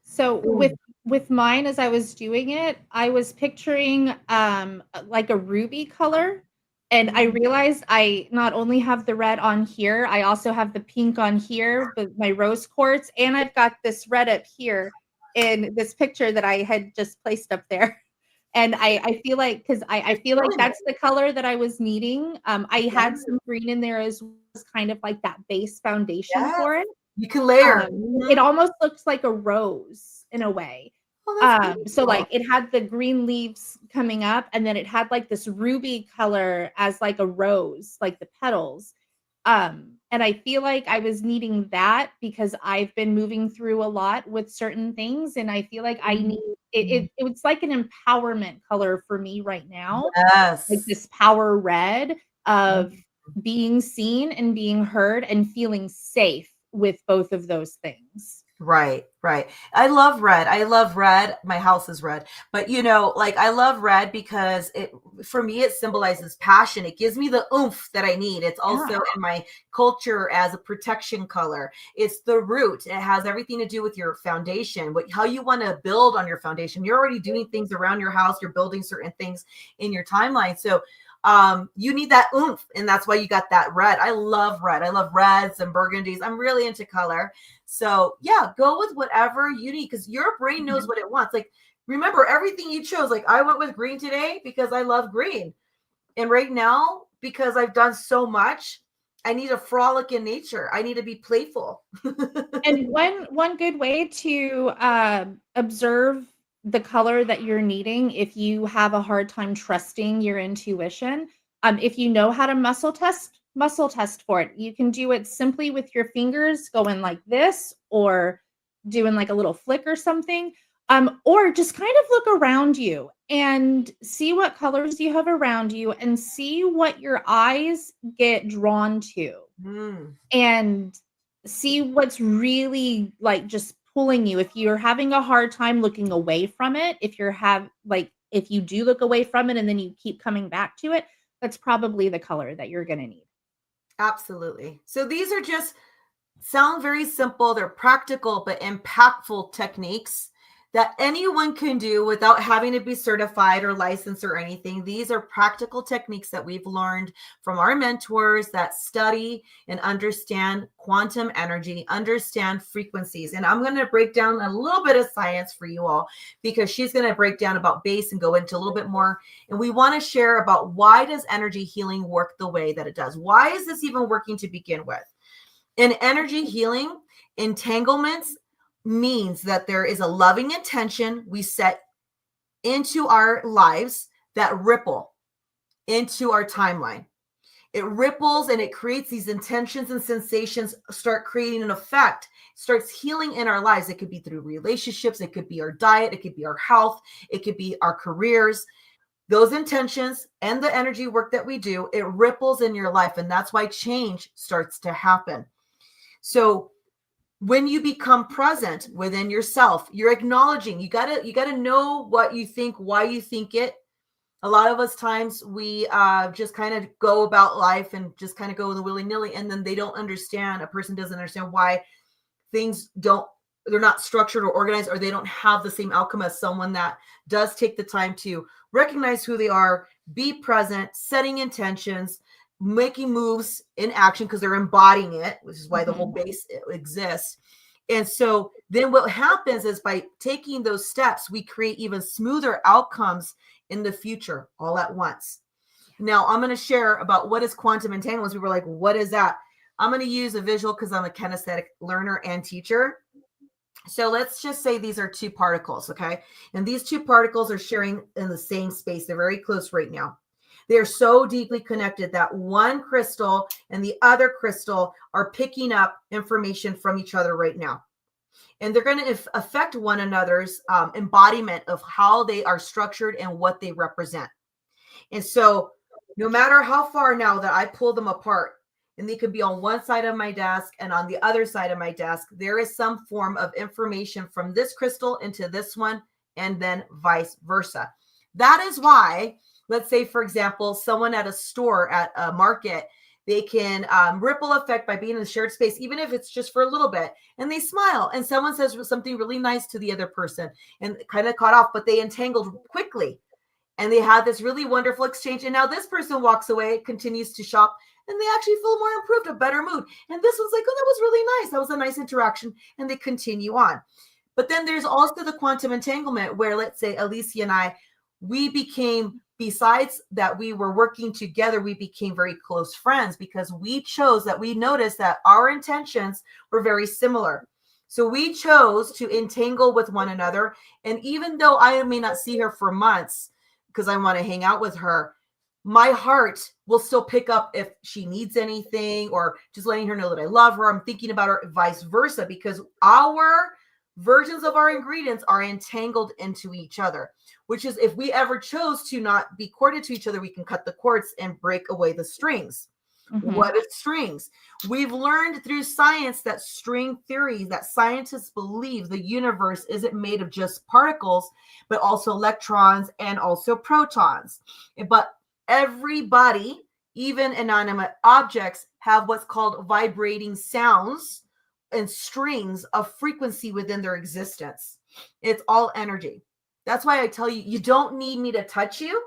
So Ooh. with mine, as I was doing it, I was picturing like a ruby color. And I realized I not only have the red on here, I also have the pink on here, but my rose quartz, and I've got this red up here in this picture that I had just placed up there. And I feel like because I feel like Feeling it. that's the color that I was needing. I Yeah. had some green in there as well as kind of like that base foundation Yes. for it. You can layer. It almost looks like a rose in a way. Oh, that's So beautiful. like it had the green leaves coming up, and then it had like this ruby color as like a rose, like the petals. And I feel like I was needing that because I've been moving through a lot with certain things, and I feel like I need it. It was like an empowerment color for me right now, like Yes. this power red of being seen and being heard and feeling safe with both of those things. Right, right. I love red. I love red. My house is red. But like I love red because it for me it symbolizes passion. It gives me the oomph that I need. It's also Yeah. in my culture as a protection color. It's the root. It has everything to do with your foundation, how you want to build on your foundation. You're already doing things around your house, you're building certain things in your timeline. So you need that oomph, and that's why you got that red. I love red. I love reds and burgundies. I'm really into color. So yeah, go with whatever you need because your brain knows what it wants. Like, remember everything you chose. Like, I went with green today because I love green. And right now, because I've done so much, I need a frolic in nature. I need to be playful. And one good way to observe the color that you're needing if you have a hard time trusting your intuition, if you know how to muscle test muscle test for it. You can do it simply with your fingers going like this, or doing like a little flick or something. Or just kind of look around you and see what colors you have around you and see what your eyes get drawn to, and see what's really like just pulling you. If you're having a hard time looking away from it, if you do look away from it and then you keep coming back to it, that's probably the color that you're going to need. Absolutely. So these are just sound very simple. They're practical but impactful techniques that anyone can do without having to be certified or licensed or anything. These are practical techniques that we've learned from our mentors that study and understand quantum energy, understand frequencies. And I'm going to break down a little bit of science for you all, because she's going to break down about base and go into a little bit more. And we want to share about, why does energy healing work the way that it does? Why is this even working to begin with? In energy healing, entanglements means that there is a loving intention we set into our lives that ripple into our timeline. It ripples and it creates these intentions and sensations, start creating an effect, starts healing in our lives. It could be through relationships. It could be our diet. It could be our health. It could be our careers. Those intentions and the energy work that we do, it ripples in your life. And that's why change starts to happen. So when you become present within yourself, you're acknowledging, you gotta know what you think, why you think it. A lot of us times we just kind of go about life and just kind of go the willy-nilly, and then they don't understand, a person doesn't understand why things they're not structured or organized, or they don't have the same outcome as someone that does take the time to recognize who they are, be present, setting intentions, making moves in action, because they're embodying it, which is why the whole base exists. And so then what happens is, by taking those steps, we create even smoother outcomes in the future all at once. Now, I'm going to share about what is quantum entanglements. We were like, what is that? I'm going to use a visual because I'm a kinesthetic learner and teacher. So let's just say these are two particles, okay? And these two particles are sharing in the same space. They're very close right now. They're so deeply connected that one crystal and the other crystal are picking up information from each other right now. And they're going to affect one another's embodiment of how they are structured and what they represent. And so no matter how far now that I pull them apart, and they could be on one side of my desk and on the other side of my desk, there is some form of information from this crystal into this one, and then vice versa. That is why, let's say, for example, someone at a store, at a market, they can ripple effect by being in the shared space, even if it's just for a little bit, and they smile and someone says something really nice to the other person and kind of caught off, but they entangled quickly. And they had this really wonderful exchange. And now this person walks away, continues to shop, and they actually feel more improved, a better mood. And this one's like, oh, that was really nice. That was a nice interaction. And they continue on. But then there's also the quantum entanglement where, let's say, Alicia and I, we became, besides that we were working together, we became very close friends because we noticed that our intentions were very similar. So we chose to entangle with one another. And even though I may not see her for months because I want to hang out with her, my heart will still pick up if she needs anything, or just letting her know that I love her. I'm thinking about her, vice versa, because our versions of our ingredients are entangled into each other, which is, if we ever chose to not be corded to each other, we can cut the cords and break away the strings. What is strings? We've learned through science that string theory, that scientists believe the universe isn't made of just particles, but also electrons and also protons. But everybody, even inanimate objects, have what's called vibrating sounds and strings of frequency within their existence. It's all energy. That's why I tell you, you don't need me to touch you.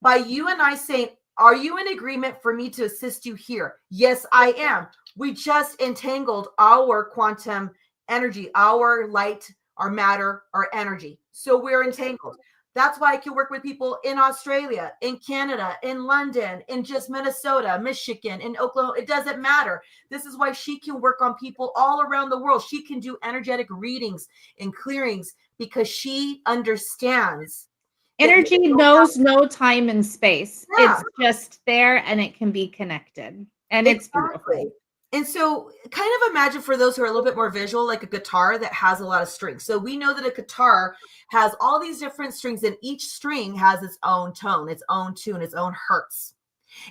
By you and I saying, are you in agreement for me to assist you here? Yes, I am. We just entangled our quantum energy, our light, our matter, our energy. So we're entangled. That's why I can work with people in Australia, in Canada, in London, in just Minnesota, Michigan, in Oklahoma. It doesn't matter. This is why she can work on people all around the world. She can do energetic readings and clearings because she understands. Energy knows no time and space. Yeah. It's just there and it can be connected. and it's Exactly. beautiful. And so kind of imagine, for those who are a little bit more visual, like a guitar that has a lot of strings. So we know that a guitar has all these different strings, and each string has its own tone, its own tune, its own hertz.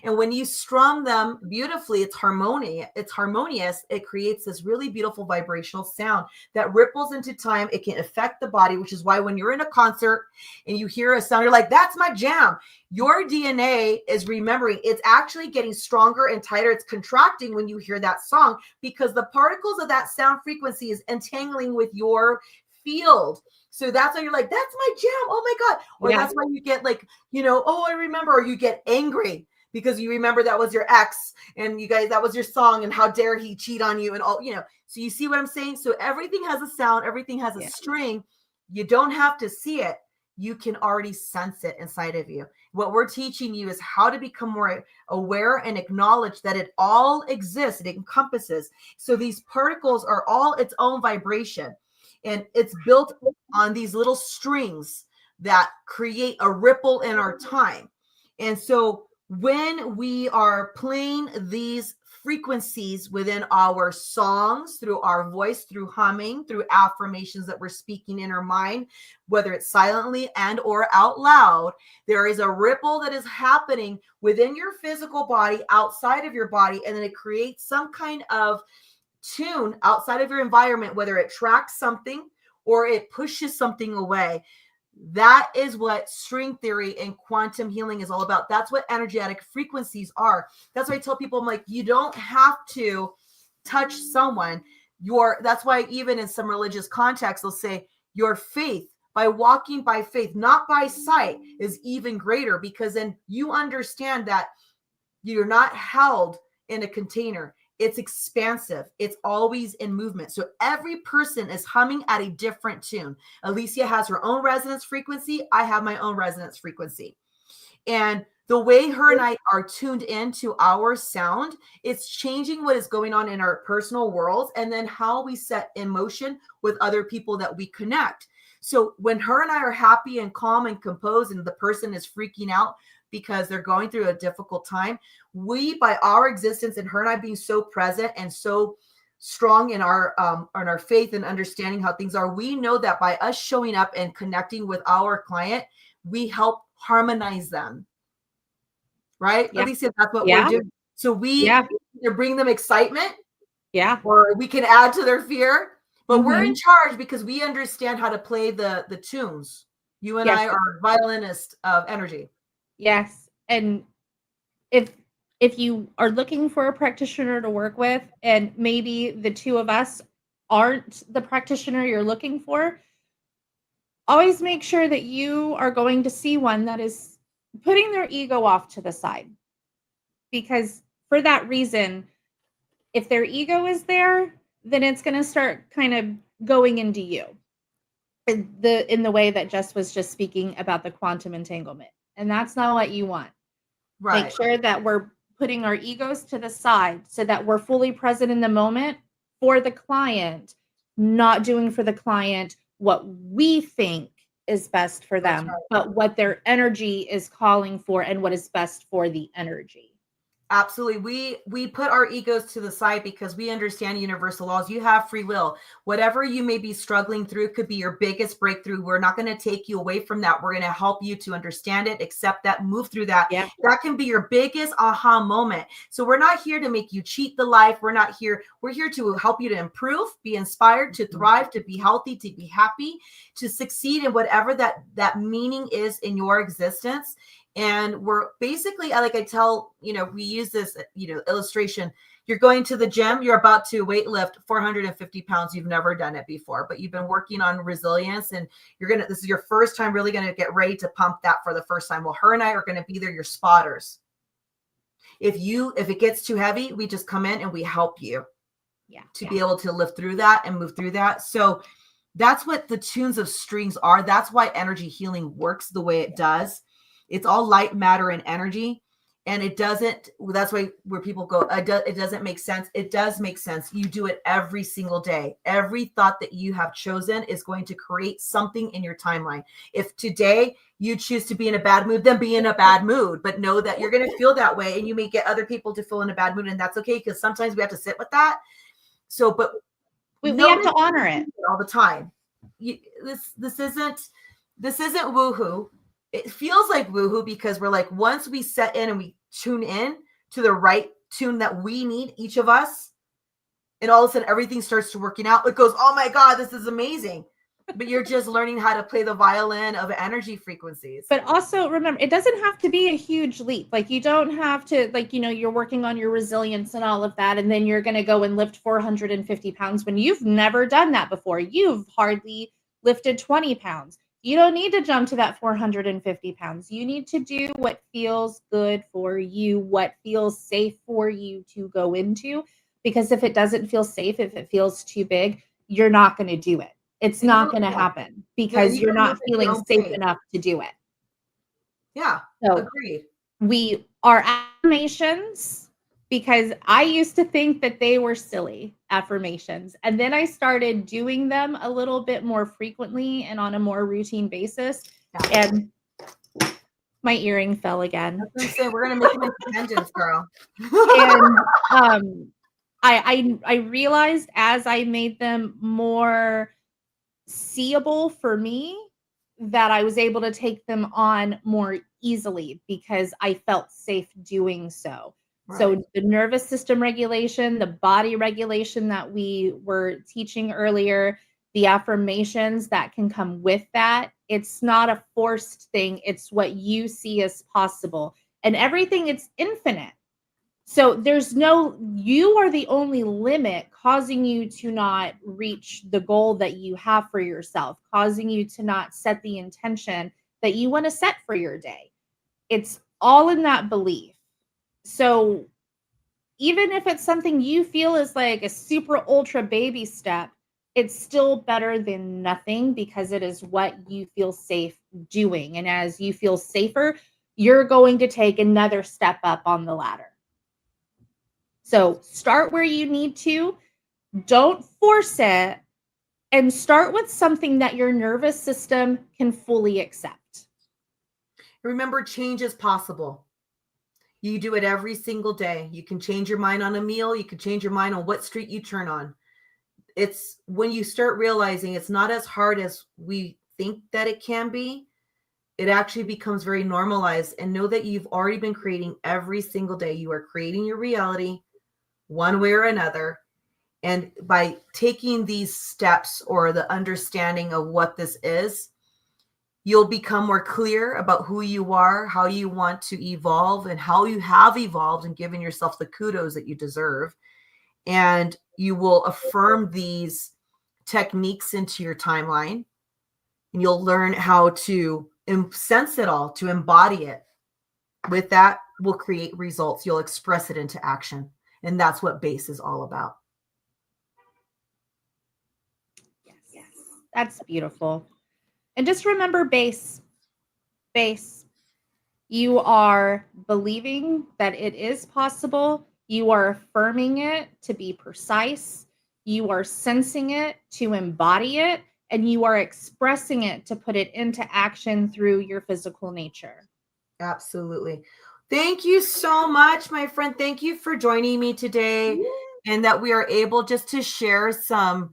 And when you strum them beautifully, it's harmonious. It creates this really beautiful vibrational sound that ripples into time. It can affect the body, which is why when you're in a concert and you hear a sound, you're like, that's my jam. Your DNA is remembering. It's actually getting stronger and tighter. It's contracting when you hear that song, because the particles of that sound frequency is entangling with your field. So that's why you're like, that's my jam. Oh my God. Or Yeah. that's why you get like, oh, I remember, or you get angry because you remember that was your ex and you guys, that was your song, and how dare he cheat on you, and all, so you see what I'm saying? So everything has a sound, everything has a string. You don't have to see it. You can already sense it inside of you. What we're teaching you is how to become more aware and acknowledge that it all exists. It encompasses. So these particles are all its own vibration, and it's built on these little strings that create a ripple in our time. And so when we are playing these frequencies within our songs, through our voice, through humming, through affirmations that we're speaking in our mind, whether it's silently and or out loud, there is a ripple that is happening within your physical body, outside of your body, and then it creates some kind of tune outside of your environment, whether it tracks something or it pushes something away. That is what string theory and quantum healing is all about. That's what energetic frequencies are. That's why I tell people, I'm like, you don't have to touch someone. That's why even in some religious contexts, they'll say your faith, by walking by faith, not by sight, is even greater, because then you understand that you're not held in a container. It's expansive. It's always in movement. So every person is humming at a different tune. Alicia has her own resonance frequency. I have my own resonance frequency. And the way her and I are tuned into our sound, it's changing what is going on in our personal worlds, and then how we set in motion with other people that we connect. So when her and I are happy and calm and composed, and the person is freaking out because they're going through a difficult time, we, by our existence and her and I being so present and so strong in our faith and understanding how things are, we know that by us showing up and connecting with our client, we help harmonize them. Right? Yeah. Alicia, that's what we're Yeah. doing. So we Yeah. either bring them excitement, Yeah. or we can add to their fear, but we're in Mhm. charge because we understand how to play the tunes. You and Yes. I are violinists of energy. Yes. And if you are looking for a practitioner to work with, and maybe the two of us aren't the practitioner you're looking for, always make sure that you are going to see one that is putting their ego off to the side. Because for that reason, if their ego is there, then it's going to start kind of going into you in the way that Jess was just speaking about the quantum entanglement. And that's not what you want. Make Right. sure that we're putting our egos to the side so that we're fully present in the moment for the client, not doing for the client what we think is best for That's them, right. but what their energy is calling for and what is best for the energy. Absolutely. We put our egos to the side because we understand universal laws. You have free will. Whatever you may be struggling through could be your biggest breakthrough. We're not going to take you away from that. We're going to help you to understand it, accept that, move through that. Yeah. That can be your biggest aha moment. So we're not here to make you cheat the life. We're here to help you to improve, be inspired, to thrive, to be healthy, to be happy, to succeed in whatever that meaning is in your existence. And we're basically, like I tell, we use this, illustration. You're going to the gym, you're about to weight lift 450 pounds. You've never done it before, but you've been working on resilience, and this is your first time really going to get ready to pump that for the first time. Well, her and I are going to be there, your spotters. If it gets too heavy, we just come in and we help you to be able to lift through that and move through that. So that's what the tunes of strings are. That's why energy healing works the way it does. It's all light, matter, and energy. And it doesn't, that's why where people go, it doesn't make sense. It does make sense. You do it every single day. Every thought that you have chosen is going to create something in your timeline. If today you choose to be in a bad mood, then be in a bad mood, but know that you're going to feel that way, and you may get other people to feel in a bad mood, and that's okay, because sometimes we have to sit with that. So, but we have to honor it all the time. This isn't woohoo. It feels like woohoo because we're like, once we set in and we tune in to the right tune that we need, each of us, and all of a sudden everything starts to working out. It goes, oh my God, this is amazing. But you're just learning how to play the violin of energy frequencies. But also remember, it doesn't have to be a huge leap. Like, you don't have to, like, you know, you're working on your resilience and all of that, and then you're going to go and lift 450 pounds when you've never done that before. You've hardly lifted 20 pounds. You don't need to jump to that 450 pounds. You need to do what feels good for you, what feels safe for you to go into. Because if it doesn't feel safe, if it feels too big, you're not going to do it. It's not going to happen because you're not feeling safe enough to do it. Yeah, so agreed. We are affirmations, because I used to think that they were silly affirmations. And then I started doing them a little bit more frequently and on a more routine basis. Yeah. And my earring fell again. I was going to say, we're going to make them independence, girl. And I realized as I made them more seeable for me, that I was able to take them on more easily because I felt safe doing so. Right. So the nervous system regulation, the body regulation that we were teaching earlier, the affirmations that can come with that, it's not a forced thing. It's what you see as possible. And everything, it's infinite. So there's no, you are the only limit causing you to not reach the goal that you have for yourself, causing you to not set the intention that you want to set for your day. It's all in that belief. So even if it's something you feel is like a super ultra baby step, it's still better than nothing because it is what you feel safe doing. And as you feel safer, you're going to take another step up on the ladder. So start where you need to, don't force it, and start with something that your nervous system can fully accept. Remember, change is possible. You do it every single day. You can change your mind on a meal. You can change your mind on what street you turn on. It's when you start realizing it's not as hard as we think that it can be, it actually becomes very normalized. And know that you've already been creating every single day. You are creating your reality one way or another. And by taking these steps or the understanding of what this is, you'll become more clear about who you are, how you want to evolve, and how you have evolved and given yourself the kudos that you deserve. And you will affirm these techniques into your timeline, and you'll learn how to sense it all, to embody it. With that, will create results. You'll express it into action. And that's what base is all about. Yes. That's beautiful. And just remember base. You are believing that it is possible. You are affirming it to be precise. You are sensing it to embody it. And you are expressing it to put it into action through your physical nature. Absolutely. Thank you so much, my friend. Thank you for joining me today, and that we are able just to share some,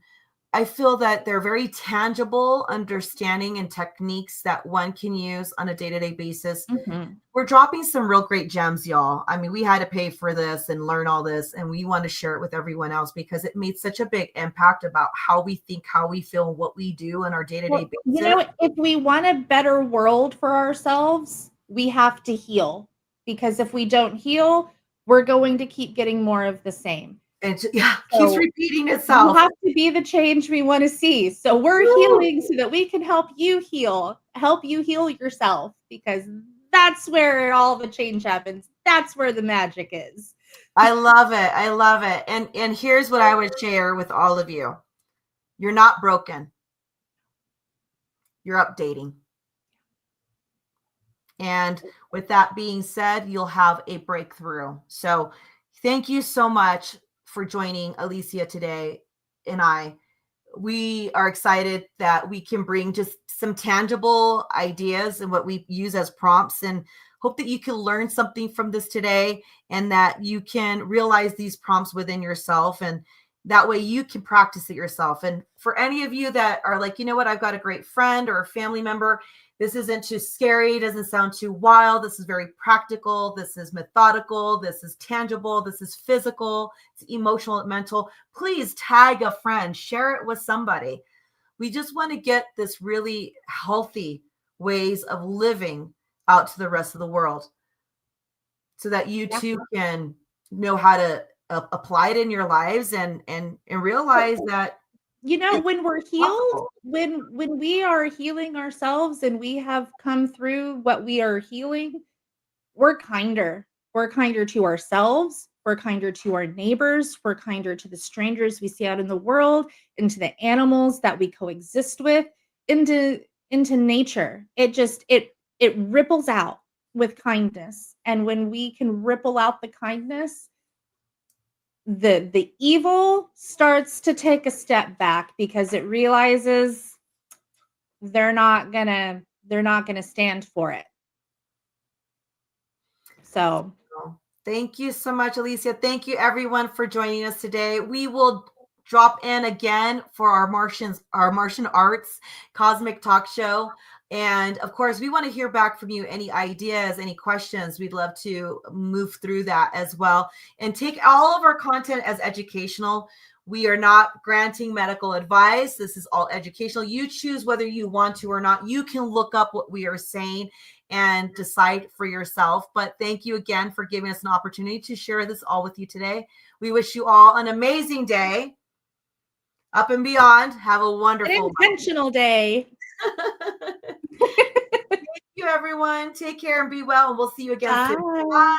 I feel that they're very tangible understanding and techniques that one can use on a day-to-day basis. Mm-hmm. We're dropping some real great gems, y'all. I mean, we had to pay for this and learn all this, and we want to share it with everyone else because it made such a big impact about how we think, how we feel, what we do on our day-to-day basis. You know, if we want a better world for ourselves, we have to heal. Because if we don't heal, we're going to keep getting more of the same. And keeps repeating itself. We have to be the change we want to see. So we're healing so that we can help you heal yourself, because that's where all the change happens. That's where the magic is. I love it. I love it. And here's what I would share with all of you. You're not broken. You're updating. And with that being said, you'll have a breakthrough. So thank you so much for joining Alicia today and I. We are excited that we can bring just some tangible ideas and what we use as prompts, and hope that you can learn something from this today and that you can realize these prompts within yourself, and that way you can practice it yourself. And for any of you that are like, you know what, I've got a great friend or a family member, this isn't too scary, doesn't sound too wild, this is very practical, this is methodical, this is tangible, this is physical, it's emotional, mental, please tag a friend, share it with somebody. We just want to get this really healthy ways of living out to the rest of the world, so that you too can know how to apply it in your lives, and realize that, you know, when we're healed, when we are healing ourselves and we have come through what we are healing, we're kinder. We're kinder to ourselves. We're kinder to our neighbors. We're kinder to the strangers we see out in the world, into the animals that we coexist with, into nature. It ripples out with kindness. And when we can ripple out the kindness, the evil starts to take a step back because it realizes they're not gonna stand for it. So thank you so much, Alicia. Thank you everyone for joining us today. We will drop in again for our Martian Arts Cosmic Talk Show. And of course, we want to hear back from you. Any ideas, any questions, we'd love to move through that as well. And take all of our content as educational. We are not granting medical advice. This is all educational. You choose whether you want to or not. You can look up what we are saying and decide for yourself. But thank you again for giving us an opportunity to share this all with you today. We wish you all an amazing day, up and beyond. Have a wonderful, intentional day. Thank you, everyone. Take care and be well. And we'll see you again soon. Bye.